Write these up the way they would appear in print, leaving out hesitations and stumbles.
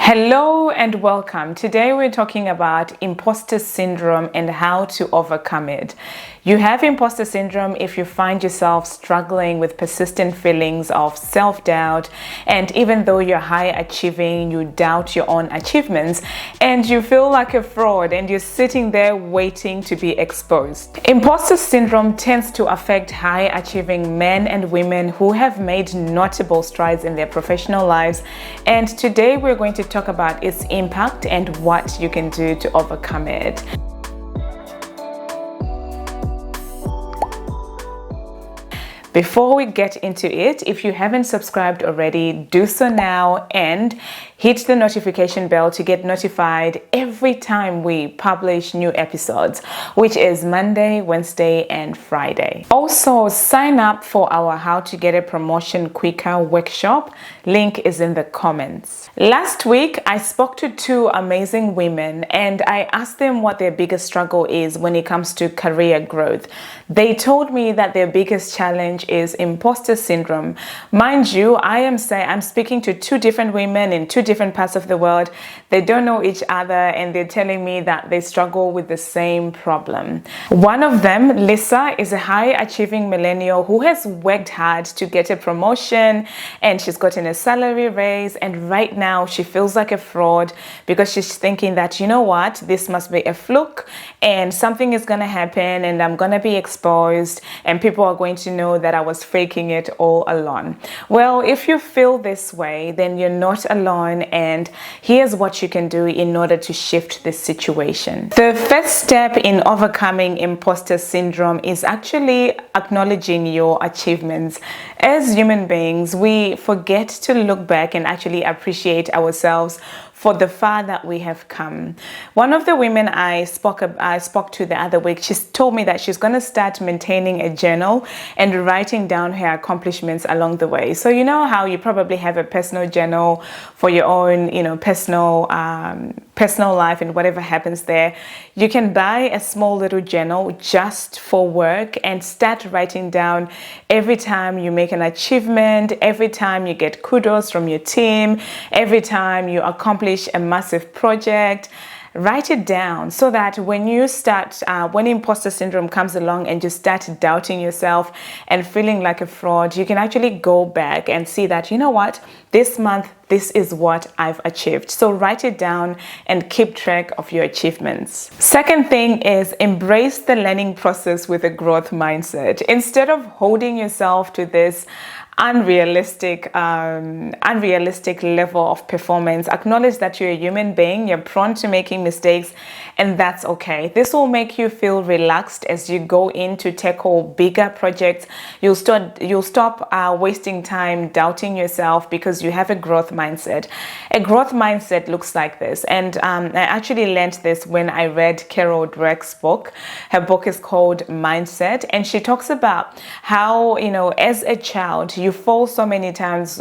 Hello and welcome. Today we're talking about imposter syndrome and how to overcome it. You have imposter syndrome if you find yourself struggling with persistent feelings of self-doubt, and even though you're high achieving, you doubt your own achievements and you feel like a fraud and you're sitting there waiting to be exposed. Imposter syndrome tends to affect high achieving men and women who have made notable strides in their professional lives, and today we're going to talk about its impact and what you can do to overcome it. Before we get into it, if you haven't subscribed already, do so now and hit the notification bell to get notified every time we publish new episodes, which is Monday, Wednesday, and Friday. Also, sign up for our How to Get a Promotion Quicker workshop. Link is in the comments. Last week, I spoke to two amazing women and I asked them what their biggest struggle is when it comes to career growth. They told me that their biggest challenge is imposter syndrome. Mind you, I'm speaking to two different women in two different parts of the world. They don't know each other and they're telling me that they struggle with the same problem. One of them, Lisa, is a high achieving millennial who has worked hard to get a promotion and she's gotten a salary raise, and right now she feels like a fraud because she's thinking that, you know what, this must be a fluke and something is going to happen and I'm going to be exposed and people are going to know that I was faking it all along. Well, if you feel this way, then you're not alone, and here's what you can do in order to shift this situation. The first step in overcoming imposter syndrome is actually acknowledging your achievements. As human beings, we forget to look back and actually appreciate ourselves for the far that we have come. One of the women I spoke to the other week, she told me that she's going to start maintaining a journal and writing down her accomplishments along the way. So you know how you probably have a personal journal for your own, personal life and whatever happens there. You can buy a small little journal just for work and start writing down every time you make an achievement, every time you get kudos from your team, every time you accomplish a massive project. Write it down so that when you start, when imposter syndrome comes along and you start doubting yourself and feeling like a fraud, you can actually go back and see that, you know what, this month, this is what I've achieved. So write it down and keep track of your achievements. Second thing is embrace the learning process with a growth mindset. Instead of holding yourself to this unrealistic level of performance, acknowledge that you're a human being, you're prone to making mistakes, and that's okay. This will make you feel relaxed as you go in to tackle bigger projects. You'll stop wasting time doubting yourself because you have a growth mindset. A growth mindset looks like this, and I actually learned this when I read Carol Dweck's book. Her book is called Mindset, and she talks about how, as a child, you fall so many times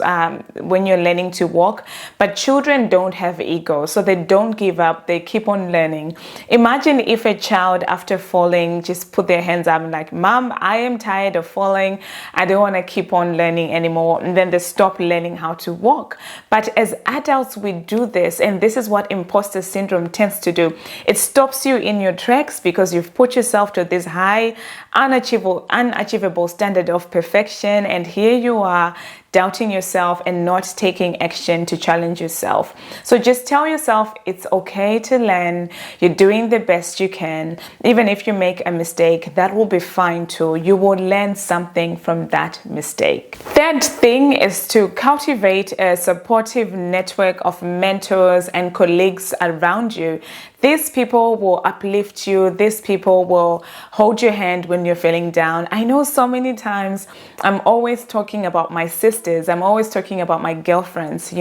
when you're learning to walk, but children don't have ego, so they don't give up, they keep on learning. Imagine if a child, after falling, just put their hands up and like, Mom, I am tired of falling, I don't want to keep on learning anymore, and then they stop learning how to walk. But as adults, we do this, and this is what imposter syndrome tends to do. It stops you in your tracks because you've put yourself to this high, unachievable standard of perfection, and here you are doubting yourself and not taking action to challenge yourself. So just tell yourself it's okay to learn. You're doing the best you can. Even if you make a mistake, that will be fine too. You will learn something from that mistake. Third thing is to cultivate a supportive network of mentors and colleagues around you. These people will uplift you. These people will hold your hand when you're feeling down. I know so many times I'm always talking about my sisters. I'm always talking about my girlfriends,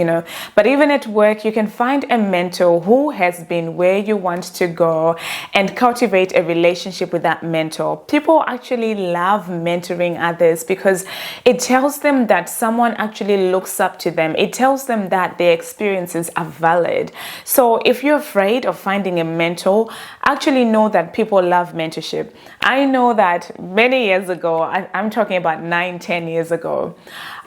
But even at work, you can find a mentor who has been where you want to go and cultivate a relationship with that mentor. People actually love mentoring others because it tells them that someone actually looks up to them. It tells them that their experiences are valid. So if you're afraid of finding a mentor, actually know that people love mentorship. I know that many years ago, I'm talking about 9-10 years ago,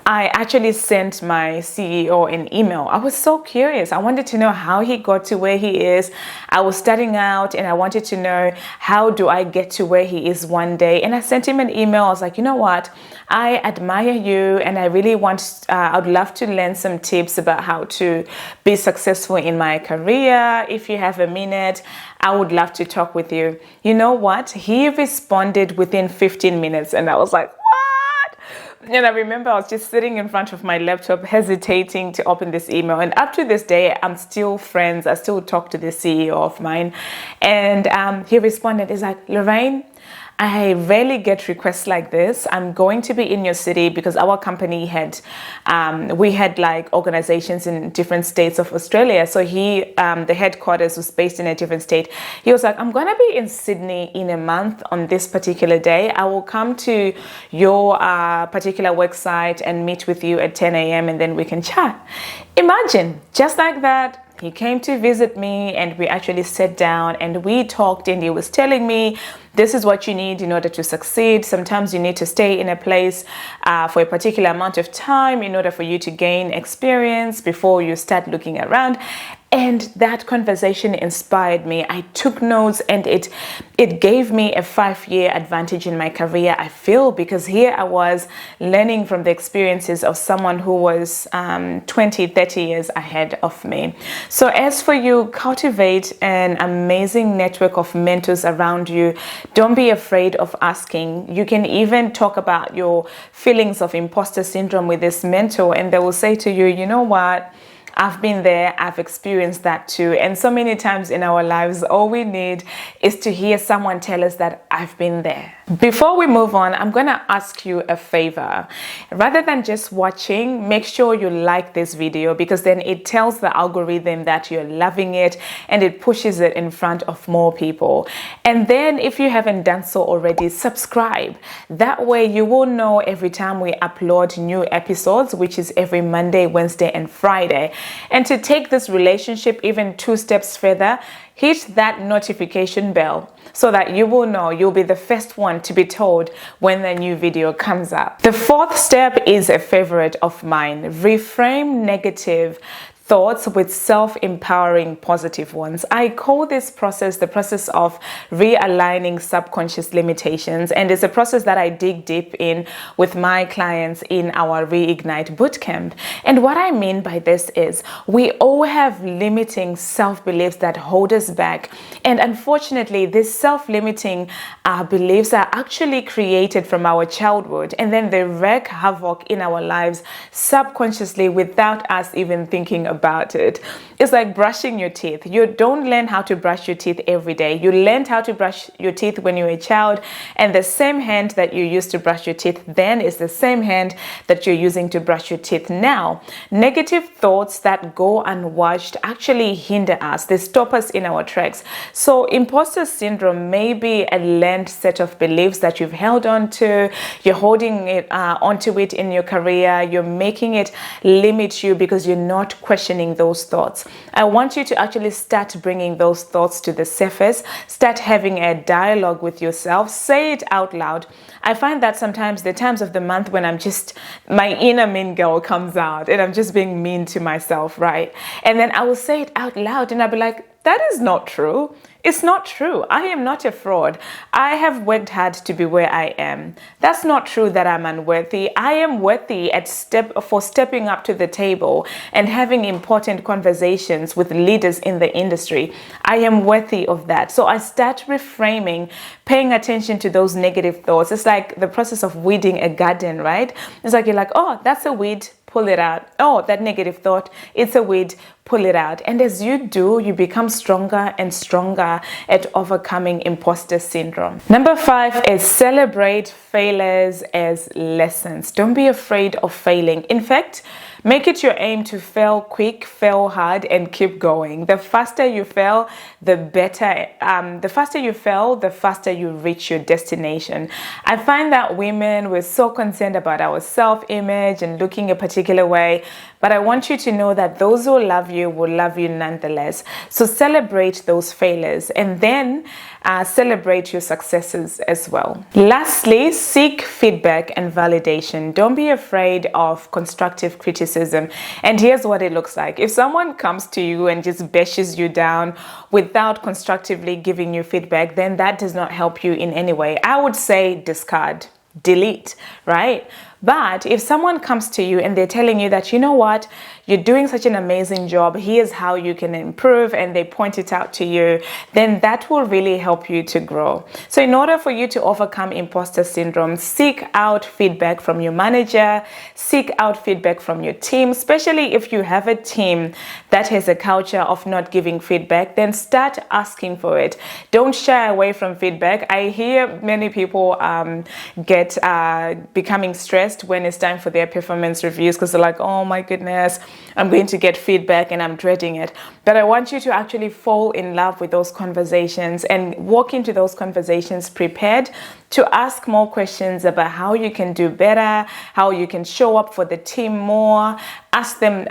I actually sent my CEO an email. I was so curious. I wanted to know how he got to where he is. I was starting out and I wanted to know, how do I get to where he is one day? And I sent him an email. I was like, you know what? I admire you and I really I'd love to learn some tips about how to be successful in my career. If you have a minute, I would love to talk with you. You know what? He responded within 15 minutes and I was like, and I remember I was just sitting in front of my laptop hesitating to open this email. And up to this day, I'm still friends. I still talk to the CEO of mine. And he responded, he's like, Lorraine, I rarely get requests like this. I'm going to be in your city because our company we had like organizations in different states of Australia. So the headquarters was based in a different state. He was like, I'm going to be in Sydney in a month on this particular day. I will come to your particular website and meet with you at 10 a.m. and then we can chat. Imagine, just like that. He came to visit me and we actually sat down and we talked, and he was telling me, this is what you need in order to succeed. Sometimes you need to stay in a place for a particular amount of time in order for you to gain experience before you start looking around. And that conversation inspired me. I took notes and it gave me a 5-year advantage in my career, I feel, because here I was learning from the experiences of someone who was 20, 30 years ahead of me. So as for you, cultivate an amazing network of mentors around you. Don't be afraid of asking. You can even talk about your feelings of imposter syndrome with this mentor, and they will say to you, you know what? I've been there, I've experienced that too. And so many times in our lives, all we need is to hear someone tell us that I've been there. Before we move on, I'm going to ask you a favor. Rather than just watching, make sure you like this video, because then it tells the algorithm that you're loving it and it pushes it in front of more people. And then if you haven't done so already, subscribe. That way you will know every time we upload new episodes, which is every Monday, Wednesday, and Friday. And to take this relationship even 2 steps further, hit that notification bell so that you will know, you'll be the first one to be told when the new video comes up. The 4th step is a favorite of mine. Reframe negative thoughts with self-empowering positive ones. I call this process the process of realigning subconscious limitations, and it's a process that I dig deep in with my clients in our Reignite Bootcamp. And what I mean by this is we all have limiting self-beliefs that hold us back, and unfortunately these self-limiting beliefs are actually created from our childhood, and then they wreak havoc in our lives subconsciously without us even thinking about it. It's like brushing your teeth. You don't learn how to brush your teeth every day. You learned how to brush your teeth when you were a child, and the same hand that you used to brush your teeth then is the same hand that you're using to brush your teeth now. Negative thoughts that go unwatched actually hinder us. They stop us in our tracks. So imposter syndrome may be a learned set of beliefs that you've held on to. You're holding it onto it in your career. You're making it limit you because you're not questioning those thoughts. I want you to actually start bringing those thoughts to the surface. Start having a dialogue with yourself. Say it out loud. I find that sometimes the times of the month when my inner mean girl comes out and I'm just being mean to myself, right? And then I will say it out loud and I'll be like, that is not true. It's not true. I am not a fraud. I have worked hard to be where I am. That's not true that I'm unworthy. I am worthy for stepping up to the table and having important conversations with leaders in the industry. I am worthy of that. So I start reframing, paying attention to those negative thoughts. It's like the process of weeding a garden, right? It's like you're like, oh, that's a weed. Pull it out. Oh, that negative thought, it's a weed, pull it out. And as you do, you become stronger and stronger at overcoming imposter syndrome. Number 5 is celebrate failures as lessons. Don't be afraid of failing. In fact, make it your aim to fail quick, fail hard, and keep going. The faster you fail, the better. The faster you fail, the faster you reach your destination. I find that women, we're so concerned about our self-image and looking a particular way, but I want you to know that those who love you will love you nonetheless. So celebrate those failures, and then celebrate your successes as well. Lastly, seek feedback and validation. Don't be afraid of constructive criticism. And here's what it looks like. If someone comes to you and just bashes you down without constructively giving you feedback, then that does not help you in any way. I would say discard, delete, right? But if someone comes to you and they're telling you that, you know what, you're doing such an amazing job, here's how you can improve, and they point it out to you, then that will really help you to grow. So in order for you to overcome imposter syndrome, seek out feedback from your manager, seek out feedback from your team, especially if you have a team that has a culture of not giving feedback, then start asking for it. Don't shy away from feedback. I hear many people get becoming stressed when it's time for their performance reviews because they're like, oh my goodness, I'm going to get feedback and I'm dreading it. But I want you to actually fall in love with those conversations and walk into those conversations prepared to ask more questions about how you can do better, how you can show up for the team more. Ask them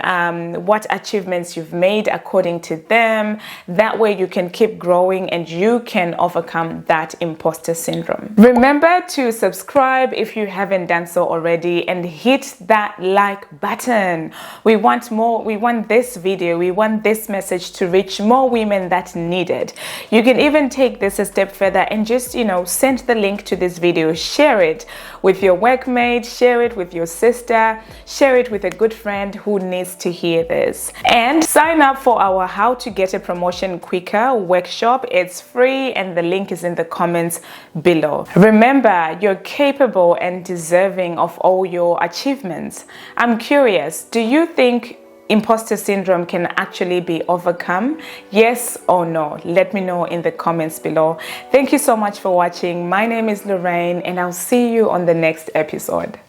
what achievements you've made according to them. That way you can keep growing and you can overcome that imposter syndrome. Remember to subscribe if you haven't done so already, and hit that like button. We want more. We want this video, we want this message to reach more women that need it. You can even take this a step further and just, send the link to this video, share it with your workmate, share it with your sister, share it with a good friend who needs to hear this. And sign up for our How to Get a Promotion Quicker workshop. It's free and the link is in the comments below. Remember, you're capable and deserving of all your achievements. I'm curious, do you think imposter syndrome can actually be overcome? Yes or no? Let me know in the comments below. Thank you so much for watching. My name is Lorraine and I'll see you on the next episode.